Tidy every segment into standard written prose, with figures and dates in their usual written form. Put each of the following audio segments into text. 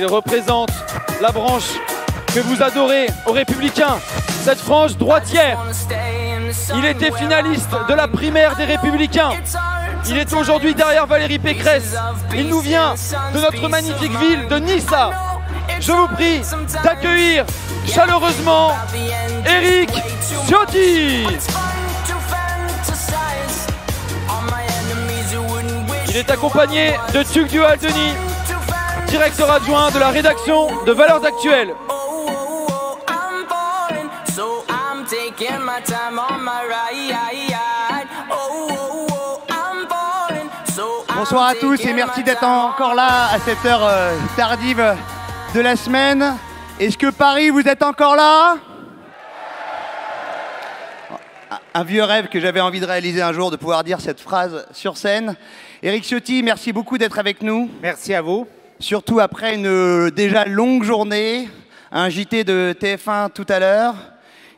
Il représente la branche que vous adorez aux Républicains, cette frange droitière. Il était finaliste de la primaire des Républicains. Il est aujourd'hui derrière Valérie Pécresse. Il nous vient de notre magnifique ville de Nyssa. Je vous prie d'accueillir chaleureusement Éric Ciotti. Il est accompagné de Tuc Duhaldenis, directeur adjoint de la rédaction de Valeurs Actuelles. Bonsoir à tous et merci d'être encore là à cette heure tardive de la semaine. Est-ce que Paris, vous êtes encore là? Un vieux rêve que j'avais envie de réaliser un jour, de pouvoir dire cette phrase sur scène. Éric Ciotti, merci beaucoup d'être avec nous. Merci à vous. Surtout après une déjà longue journée, un JT de TF1 tout à l'heure,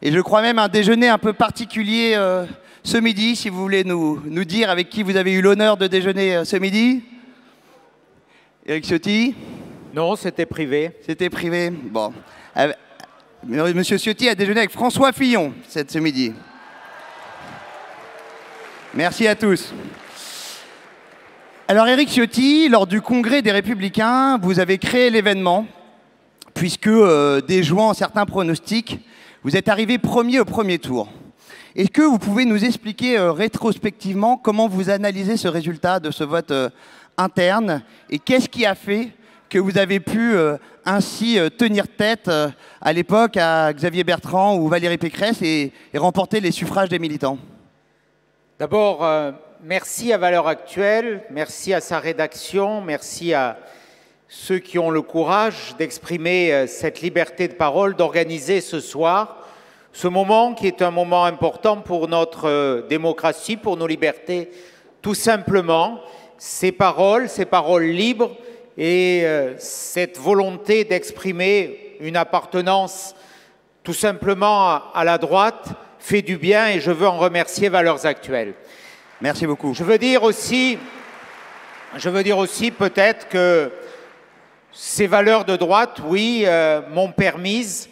et je crois même un déjeuner un peu particulier ce midi, si vous voulez nous dire avec qui vous avez eu l'honneur de déjeuner ce midi. Éric Ciotti? Non, c'était privé. C'était privé, bon. Monsieur Ciotti a déjeuné avec François Fillon ce midi. Merci à tous. Alors Éric Ciotti, lors du congrès des Républicains, vous avez créé l'événement, puisque déjouant certains pronostics, vous êtes arrivé premier au premier tour. Est-ce que vous pouvez nous expliquer rétrospectivement comment vous analysez ce résultat de ce vote interne et qu'est-ce qui a fait que vous avez pu ainsi tenir tête à l'époque à Xavier Bertrand ou Valérie Pécresse et remporter les suffrages des militants? D'abord, merci à Valeurs Actuelles, merci à sa rédaction, merci à ceux qui ont le courage d'exprimer cette liberté de parole, d'organiser ce soir ce moment qui est un moment important pour notre démocratie, pour nos libertés, tout simplement. Ces paroles libres et cette volonté d'exprimer une appartenance tout simplement à la droite fait du bien et je veux en remercier Valeurs Actuelles. Merci beaucoup. Je veux dire aussi peut-être que ces valeurs de droite, oui, m'ont permise,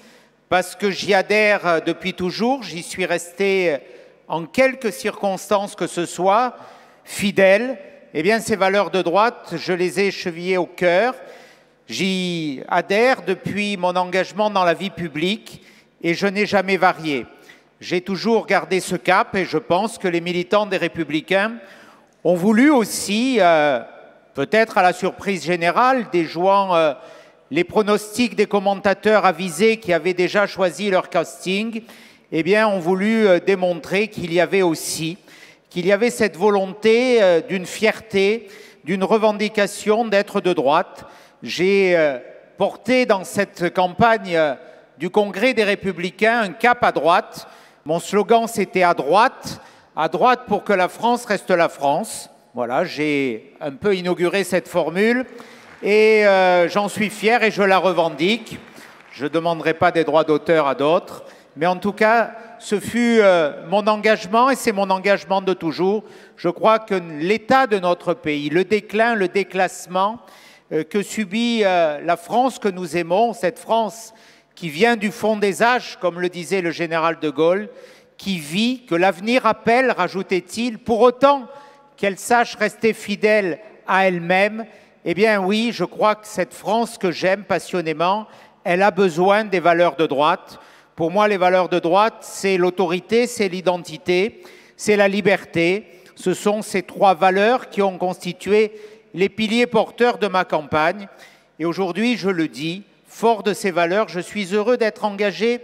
parce que j'y adhère depuis toujours, j'y suis resté en quelques circonstances que ce soit, fidèle. Eh bien, ces valeurs de droite, je les ai chevillées au cœur. J'y adhère depuis mon engagement dans la vie publique et je n'ai jamais varié. J'ai toujours gardé ce cap et je pense que les militants des Républicains ont voulu aussi, peut-être à la surprise générale, déjouant les pronostics des commentateurs avisés qui avaient déjà choisi leur casting, eh bien, ont voulu démontrer qu'il y avait cette volonté d'une fierté, d'une revendication d'être de droite. J'ai porté dans cette campagne du Congrès des Républicains un cap à droite. Mon slogan, c'était à droite pour que la France reste la France. Voilà, j'ai un peu inauguré cette formule et j'en suis fier et je la revendique. Je ne demanderai pas des droits d'auteur à d'autres, mais en tout cas, ce fut mon engagement et c'est mon engagement de toujours. Je crois que l'état de notre pays, le déclin, le déclassement que subit la France que nous aimons, cette France qui vient du fond des âges, comme le disait le général de Gaulle, qui vit, que l'avenir appelle, rajoutait-il, pour autant qu'elle sache rester fidèle à elle-même. Eh bien oui, je crois que cette France que j'aime passionnément, elle a besoin des valeurs de droite. Pour moi, les valeurs de droite, c'est l'autorité, c'est l'identité, c'est la liberté. Ce sont ces trois valeurs qui ont constitué les piliers porteurs de ma campagne. Et aujourd'hui, je le dis, fort de ces valeurs, je suis heureux d'être engagé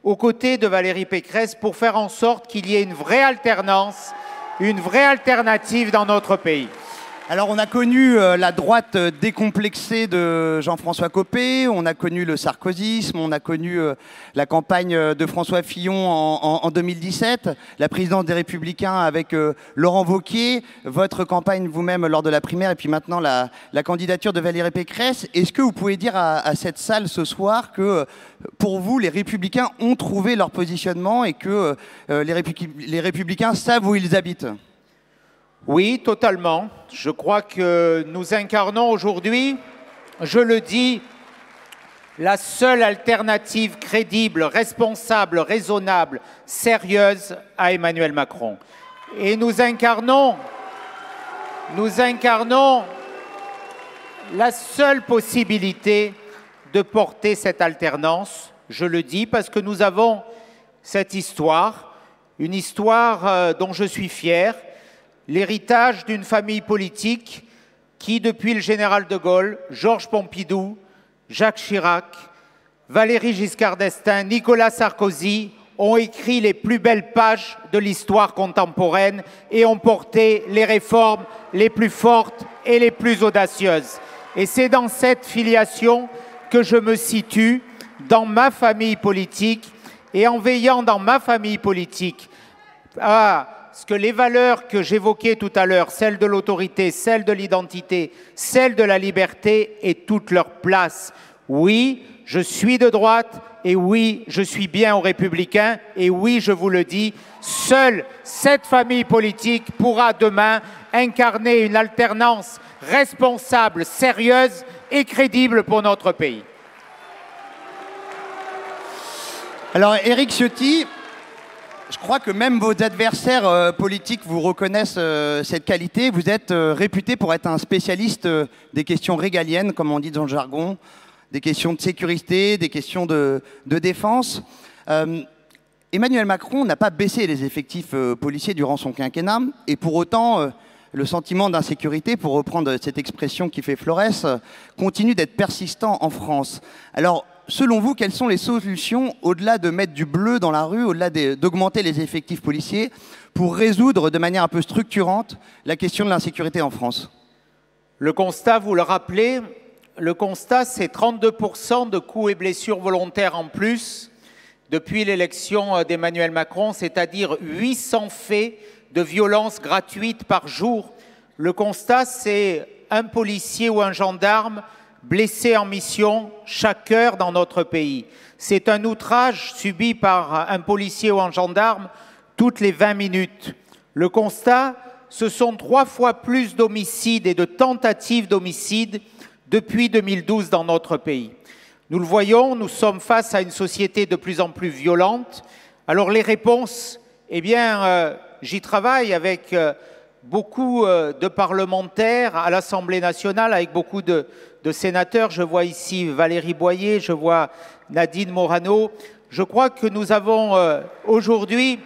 aux côtés de Valérie Pécresse pour faire en sorte qu'il y ait une vraie alternance, une vraie alternative dans notre pays. Alors on a connu la droite décomplexée de Jean-François Copé, on a connu le sarkozysme, on a connu la campagne de François Fillon en 2017, la présidence des Républicains avec Laurent Wauquiez, votre campagne vous-même lors de la primaire et puis maintenant la candidature de Valérie Pécresse. Est-ce que vous pouvez dire à cette salle ce soir que pour vous les Républicains ont trouvé leur positionnement et que les Républicains savent où ils habitent ? Oui, totalement. Je crois que nous incarnons aujourd'hui, je le dis la seule alternative crédible, responsable, raisonnable, sérieuse à Emmanuel Macron. Et nous incarnons la seule possibilité de porter cette alternance, je le dis, parce que nous avons cette histoire, une histoire dont je suis fier, l'héritage d'une famille politique qui, depuis le général de Gaulle, Georges Pompidou, Jacques Chirac, Valéry Giscard d'Estaing, Nicolas Sarkozy, ont écrit les plus belles pages de l'histoire contemporaine et ont porté les réformes les plus fortes et les plus audacieuses. Et c'est dans cette filiation que je me situe, dans ma famille politique, et en veillant dans ma famille politique à ce que les valeurs que j'évoquais tout à l'heure, celles de l'autorité, celles de l'identité, celles de la liberté, aient toute leur place. Oui, je suis de droite, et oui, je suis bien aux Républicains, et oui, je vous le dis, seule cette famille politique pourra demain incarner une alternance responsable, sérieuse et crédible pour notre pays. Alors, Éric Ciotti, je crois que même vos adversaires politiques vous reconnaissent cette qualité. Vous êtes réputé pour être un spécialiste des questions régaliennes, comme on dit dans le jargon, des questions de sécurité, des questions de défense. Emmanuel Macron n'a pas baissé les effectifs policiers durant son quinquennat, et pour autant, le sentiment d'insécurité, pour reprendre cette expression qui fait Florès, continue d'être persistant en France. Alors, selon vous, quelles sont les solutions, au-delà de mettre du bleu dans la rue, au-delà d'augmenter les effectifs policiers, pour résoudre de manière un peu structurante la question de l'insécurité en France? Le constat, vous le rappelez, le constat, c'est 32% de coups et blessures volontaires en plus depuis l'élection d'Emmanuel Macron, c'est-à-dire 800 faits de violence gratuite par jour. Le constat, c'est un policier ou un gendarme blessé en mission chaque heure dans notre pays. C'est un outrage subi par un policier ou un gendarme toutes les 20 minutes. Le constat, ce sont 3 fois plus d'homicides et de tentatives d'homicide depuis 2012 dans notre pays. Nous le voyons, nous sommes face à une société de plus en plus violente. Alors les réponses, eh bien, j'y travaille avec beaucoup de parlementaires à l'Assemblée nationale, avec beaucoup de sénateurs. Je vois ici Valérie Boyer, je vois Nadine Morano. Je crois que nous avons aujourd'hui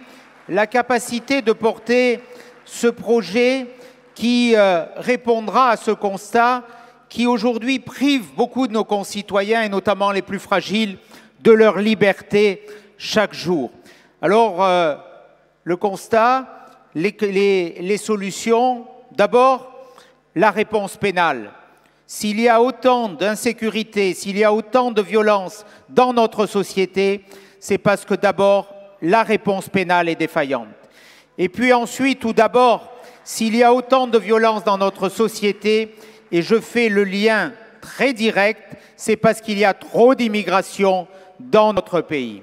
la capacité de porter ce projet qui répondra à ce constat qui aujourd'hui prive beaucoup de nos concitoyens, et notamment les plus fragiles, de leur liberté chaque jour. Alors, le constat, les solutions, d'abord, la réponse pénale. S'il y a autant d'insécurité, s'il y a autant de violence dans notre société, c'est parce que d'abord, la réponse pénale est défaillante. Et puis ensuite, tout d'abord, s'il y a autant de violence dans notre société, et je fais le lien très direct, c'est parce qu'il y a trop d'immigration dans notre pays.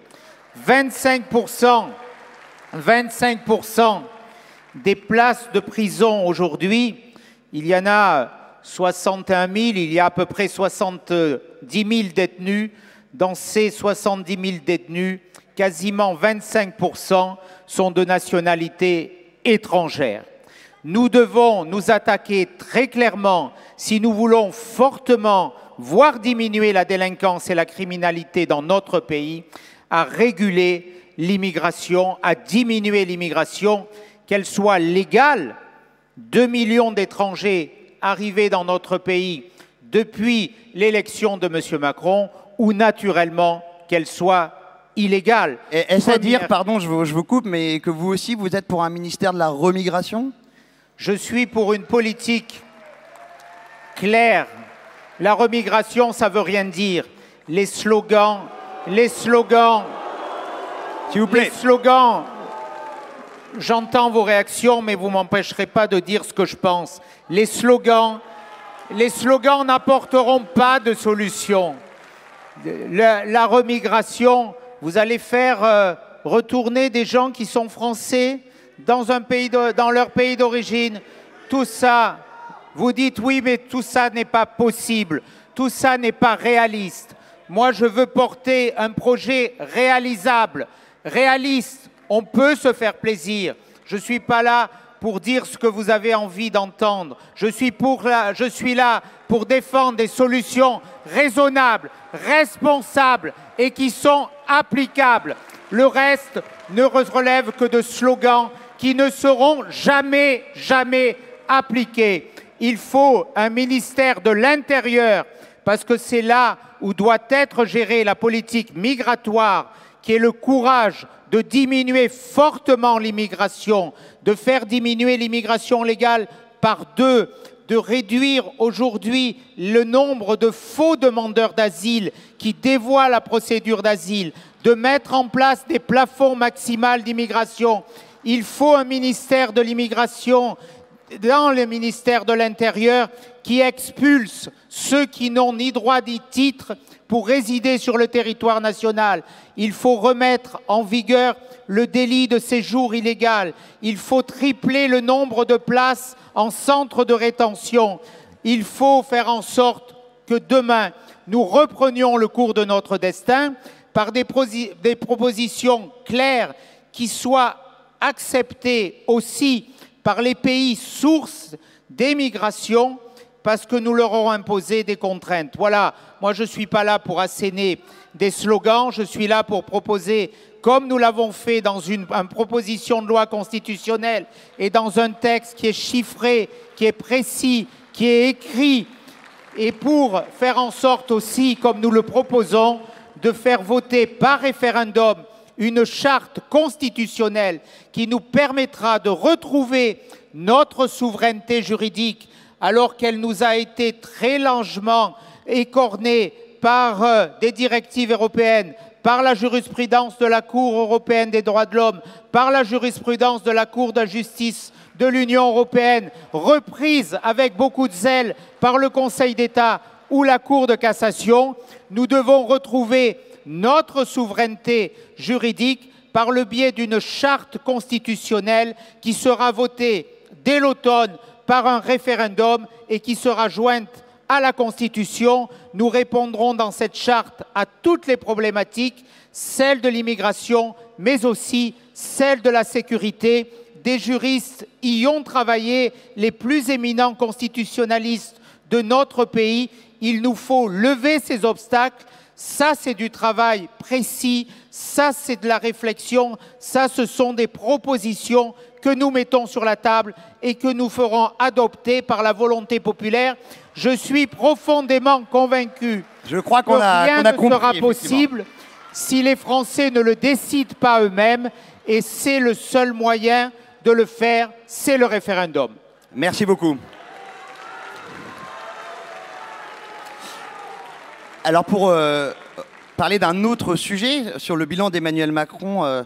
25% des places de prison aujourd'hui, il y en a 61 000, il y a à peu près 70 000 détenus. Dans ces 70 000 détenus, quasiment 25% sont de nationalité étrangère. Nous devons nous attaquer très clairement, si nous voulons fortement voir diminuer la délinquance et la criminalité dans notre pays, à réguler l'immigration, à diminuer l'immigration, qu'elle soit légale. 2 millions d'étrangers arrivés dans notre pays depuis l'élection de M. Macron, ou naturellement qu'elle soit illégale. Est-ce à dire, pardon, je vous coupe, mais que vous aussi, vous êtes pour un ministère de la remigration? Je suis pour une politique claire. La remigration, ça ne veut rien dire. Les slogans, s'il vous plaît. Les slogans, j'entends vos réactions, mais vous ne m'empêcherez pas de dire ce que je pense. Les slogans n'apporteront pas de solution. La remigration, vous allez faire retourner des gens qui sont français dans leur pays d'origine. Tout ça, vous dites oui, mais tout ça n'est pas possible. Tout ça n'est pas réaliste. Moi, je veux porter un projet réalisable, réaliste. On peut se faire plaisir. Je ne suis pas là pour dire ce que vous avez envie d'entendre. Je suis là pour défendre des solutions raisonnables, responsables et qui sont applicables. Le reste ne relève que de slogans qui ne seront jamais appliqués. Il faut un ministère de l'Intérieur parce que c'est là où doit être gérée la politique migratoire, qui est le courage de diminuer fortement l'immigration, de faire diminuer l'immigration légale par 2, de réduire aujourd'hui le nombre de faux demandeurs d'asile qui dévoient la procédure d'asile, de mettre en place des plafonds maximaux d'immigration. Il faut un ministère de l'immigration dans le ministère de l'Intérieur qui expulse ceux qui n'ont ni droit ni titre pour résider sur le territoire national. Il faut remettre en vigueur le délit de séjour illégal. Il faut tripler le nombre de places en centre de rétention. Il faut faire en sorte que demain, nous reprenions le cours de notre destin par des propositions claires qui soient acceptées aussi par les pays sources d'émigration parce que nous leur aurons imposé des contraintes. Voilà, moi je ne suis pas là pour asséner des slogans, je suis là pour proposer, comme nous l'avons fait dans une proposition de loi constitutionnelle et dans un texte qui est chiffré, qui est précis, qui est écrit, et pour faire en sorte aussi, comme nous le proposons, de faire voter par référendum une charte constitutionnelle qui nous permettra de retrouver notre souveraineté juridique alors qu'elle nous a été très largement écornée par des directives européennes, par la jurisprudence de la Cour européenne des droits de l'homme, par la jurisprudence de la Cour de justice de l'Union européenne, reprise avec beaucoup de zèle par le Conseil d'État ou la Cour de cassation. Nous devons retrouver notre souveraineté juridique par le biais d'une charte constitutionnelle qui sera votée dès l'automne par un référendum et qui sera jointe à la Constitution. Nous répondrons dans cette charte à toutes les problématiques, celles de l'immigration, mais aussi celles de la sécurité. Des juristes y ont travaillé, les plus éminents constitutionnalistes de notre pays. Il nous faut lever ces obstacles. Ça, c'est du travail précis, ça, c'est de la réflexion, ça, ce sont des propositions que nous mettons sur la table et que nous ferons adopter par la volonté populaire. Je suis profondément convaincu que rien ne sera possible si les Français ne le décident pas eux-mêmes, et c'est le seul moyen de le faire, c'est le référendum. Merci beaucoup. Alors pour parler d'un autre sujet, sur le bilan d'Emmanuel Macron,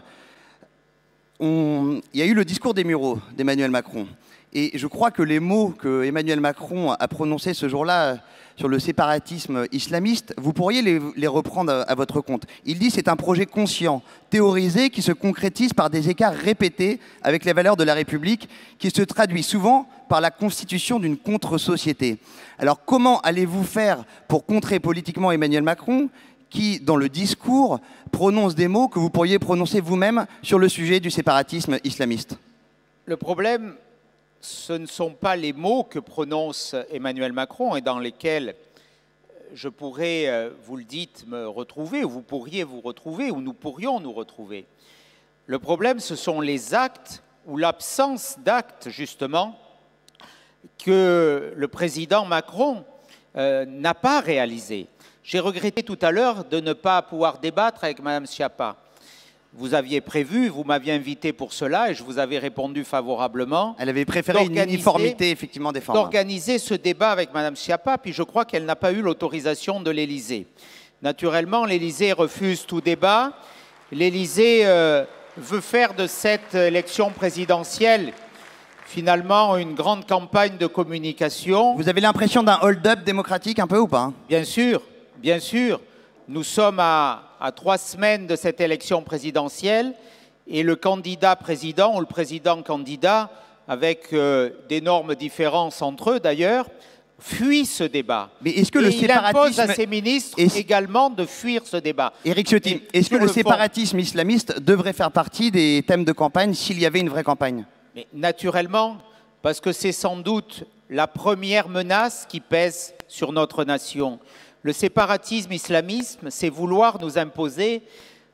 il y a eu le discours des Mureaux d'Emmanuel Macron. Et je crois que les mots que Emmanuel Macron a prononcés ce jour-là sur le séparatisme islamiste, vous pourriez les reprendre à votre compte. Il dit que c'est un projet conscient, théorisé, qui se concrétise par des écarts répétés avec les valeurs de la République, qui se traduit souvent par la constitution d'une contre-société. Alors comment allez-vous faire pour contrer politiquement Emmanuel Macron, qui, dans le discours, prononce des mots que vous pourriez prononcer vous-même sur le sujet du séparatisme islamiste? Le problème, ce ne sont pas les mots que prononce Emmanuel Macron et dans lesquels je pourrais, vous le dites, me retrouver, ou vous pourriez vous retrouver, ou nous pourrions nous retrouver. Le problème, ce sont les actes ou l'absence d'actes, justement, que le président Macron n'a pas réalisé. J'ai regretté tout à l'heure de ne pas pouvoir débattre avec Mme Schiappa. Vous aviez prévu, vous m'aviez invité pour cela et je vous avais répondu favorablement. Elle avait préféré une uniformité effectivement des formats. D'organiser ce débat avec Mme Schiappa, puis je crois qu'elle n'a pas eu l'autorisation de l'Élysée. Naturellement, l'Élysée refuse tout débat. L'Élysée veut faire de cette élection présidentielle finalement une grande campagne de communication. Vous avez l'impression d'un hold-up démocratique un peu ou pas? Bien sûr, bien sûr. Nous sommes à 3 semaines de cette élection présidentielle et le candidat président ou le président candidat, avec d'énormes différences entre eux d'ailleurs, fuit ce débat. Mais est-ce que le il impose séparatisme... à ses ministres également de fuir ce débat. Éric Ciotti, est-ce que le séparatisme islamiste devrait faire partie des thèmes de campagne s'il y avait une vraie campagne? Mais naturellement, parce que c'est sans doute la première menace qui pèse sur notre nation. Le séparatisme islamiste, c'est vouloir nous imposer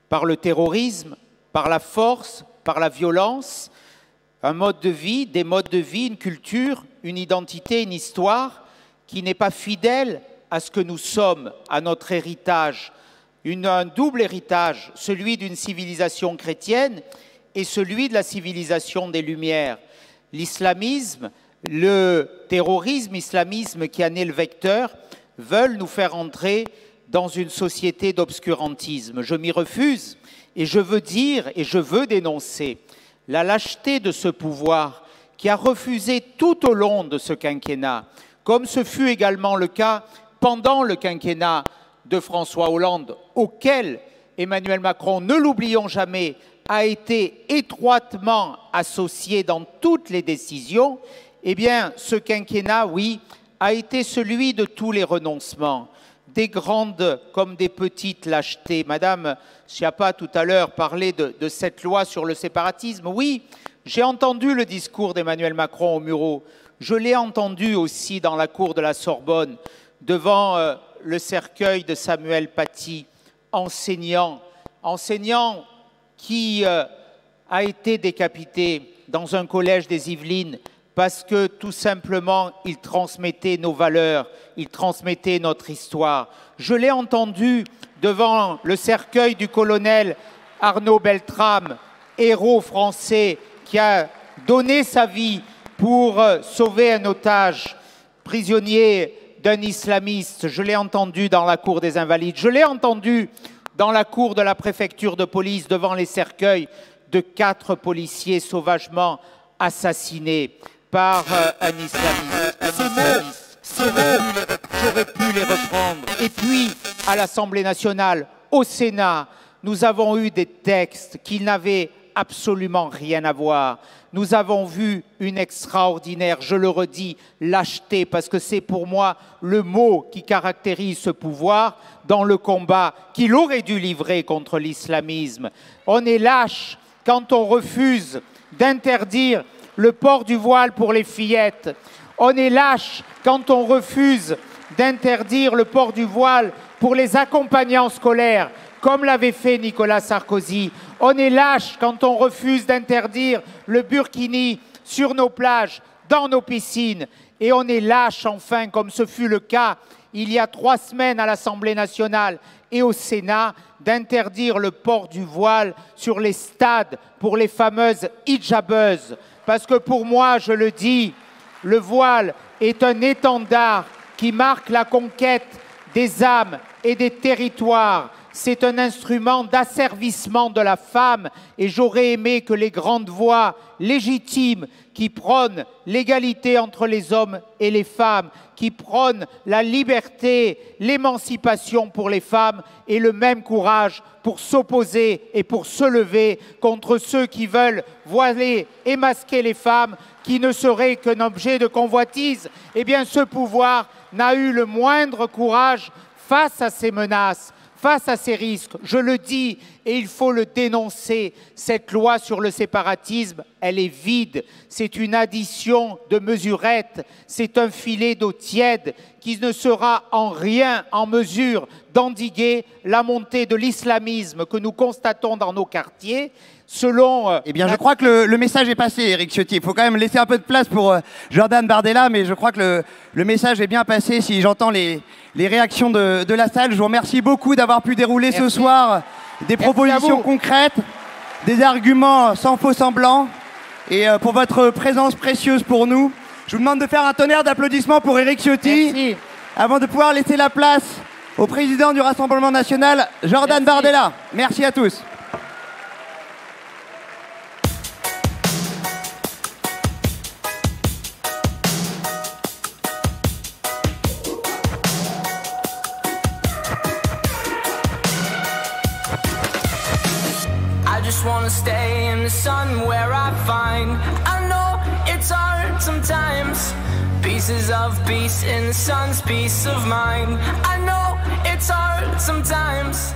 par le terrorisme, par la force, par la violence, un mode de vie, des modes de vie, une culture, une identité, une histoire qui n'est pas fidèle à ce que nous sommes, à notre héritage, un double héritage, celui d'une civilisation chrétienne et celui de la civilisation des Lumières. L'islamisme, le terrorisme, islamisme qui en est le vecteur, veulent nous faire entrer dans une société d'obscurantisme. Je m'y refuse et je veux dire et je veux dénoncer la lâcheté de ce pouvoir qui a refusé tout au long de ce quinquennat, comme ce fut également le cas pendant le quinquennat de François Hollande, auquel Emmanuel Macron, ne l'oublions jamais, a été étroitement associé dans toutes les décisions. Eh bien, ce quinquennat, oui, a été celui de tous les renoncements, des grandes comme des petites lâchetés. Madame Schiappa, tout à l'heure, parlait de cette loi sur le séparatisme. Oui, j'ai entendu le discours d'Emmanuel Macron au Mureaux. Je l'ai entendu aussi dans la cour de la Sorbonne, devant le cercueil de Samuel Paty, enseignant qui a été décapité dans un collège des Yvelines parce que tout simplement il transmettait nos valeurs, il transmettait notre histoire. Je l'ai entendu devant le cercueil du colonel Arnaud Beltrame, héros français qui a donné sa vie pour sauver un otage prisonnier d'un islamiste. Je l'ai entendu dans la cour des Invalides. Je l'ai entendu dans la cour de la préfecture de police devant les cercueils de 4 policiers sauvagement assassinés par un islamiste. Ces mots, j'aurais pu les reprendre. Et puis, à l'Assemblée nationale, au Sénat, nous avons eu des textes qui n'avaient absolument rien à voir. Nous avons vu une extraordinaire, je le redis, lâcheté, parce que c'est pour moi le mot qui caractérise ce pouvoir dans le combat qu'il aurait dû livrer contre l'islamisme. On est lâche quand on refuse d'interdire le port du voile pour les fillettes. On est lâche quand on refuse d'interdire le port du voile pour les accompagnants scolaires, comme l'avait fait Nicolas Sarkozy. On est lâche quand on refuse d'interdire le burkini sur nos plages, dans nos piscines. Et on est lâche enfin, comme ce fut le cas il y a 3 semaines à l'Assemblée nationale et au Sénat, d'interdire le port du voile sur les stades pour les fameuses hijabeuses. Parce que pour moi, je le dis, le voile est un étendard qui marque la conquête des âmes et des territoires. C'est un instrument d'asservissement de la femme et j'aurais aimé que les grandes voix légitimes qui prônent l'égalité entre les hommes et les femmes, qui prônent la liberté, l'émancipation pour les femmes aient le même courage pour s'opposer et pour se lever contre ceux qui veulent voiler et masquer les femmes, qui ne seraient qu'un objet de convoitise. Eh bien, ce pouvoir n'a eu le moindre courage face à ces menaces. Face à ces risques, je le dis et il faut le dénoncer, cette loi sur le séparatisme, elle est vide. C'est une addition de mesurettes, c'est un filet d'eau tiède qui ne sera en rien en mesure d'endiguer la montée de l'islamisme que nous constatons dans nos quartiers. Selon, eh bien, je crois que le message est passé, Éric Ciotti. Il faut quand même laisser un peu de place pour Jordan Bardella, mais je crois que le message est bien passé si j'entends les réactions de la salle. Je vous remercie beaucoup d'avoir pu dérouler ce soir des propositions concrètes, des arguments sans faux semblants et pour votre présence précieuse pour nous. Je vous demande de faire un tonnerre d'applaudissements pour Éric Ciotti. Merci. Avant de pouvoir laisser la place au président du Rassemblement national, Jordan Bardella. Merci à tous. Wanna stay in the sun where I find I know it's hard sometimes. Be pieces of peace in the sun's peace of mind. I know it's hard sometimes.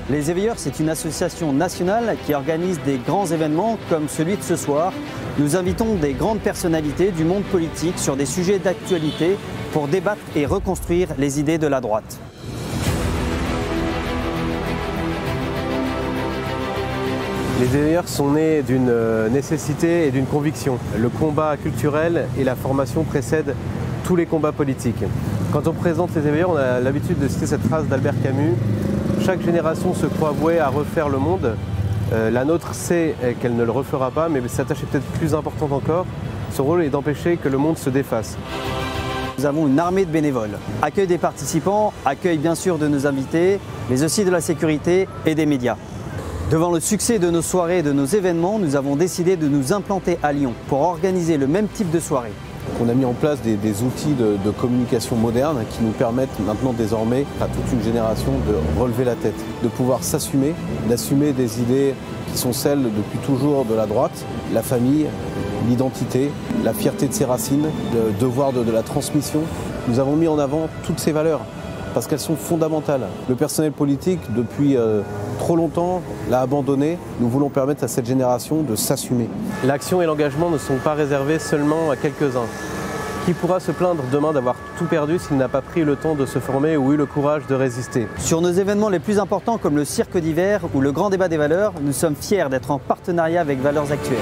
Les Éveilleurs, c'est une association nationale qui organise des grands événements comme celui de ce soir. Nous invitons des grandes personnalités du monde politique sur des sujets d'actualité pour débattre et reconstruire les idées de la droite. Les Éveilleurs sont nés d'une nécessité et d'une conviction. Le combat culturel et la formation précèdent tous les combats politiques. Quand on présente les Éveilleurs, on a l'habitude de citer cette phrase d'Albert Camus. Chaque génération se croit vouée à refaire le monde. La nôtre sait qu'elle ne le refera pas, mais sa tâche est peut-être plus importante encore. Son rôle est d'empêcher que le monde se défasse. Nous avons une armée de bénévoles. Accueil des participants, accueil bien sûr de nos invités, mais aussi de la sécurité et des médias. Devant le succès de nos soirées et de nos événements, nous avons décidé de nous implanter à Lyon pour organiser le même type de soirée. On a mis en place des outils de communication moderne qui nous permettent maintenant désormais à toute une génération de relever la tête, de pouvoir s'assumer, d'assumer des idées qui sont celles depuis toujours de la droite, la famille, l'identité, la fierté de ses racines, le devoir de la transmission. Nous avons mis en avant toutes ces valeurs parce qu'elles sont fondamentales. Le personnel politique, depuis trop longtemps, l'a abandonné. Nous voulons permettre à cette génération de s'assumer. L'action et l'engagement ne sont pas réservés seulement à quelques-uns. Qui pourra se plaindre demain d'avoir tout perdu s'il n'a pas pris le temps de se former ou eu le courage de résister? Sur nos événements les plus importants comme le cirque d'hiver ou le grand débat des valeurs, nous sommes fiers d'être en partenariat avec Valeurs Actuelles.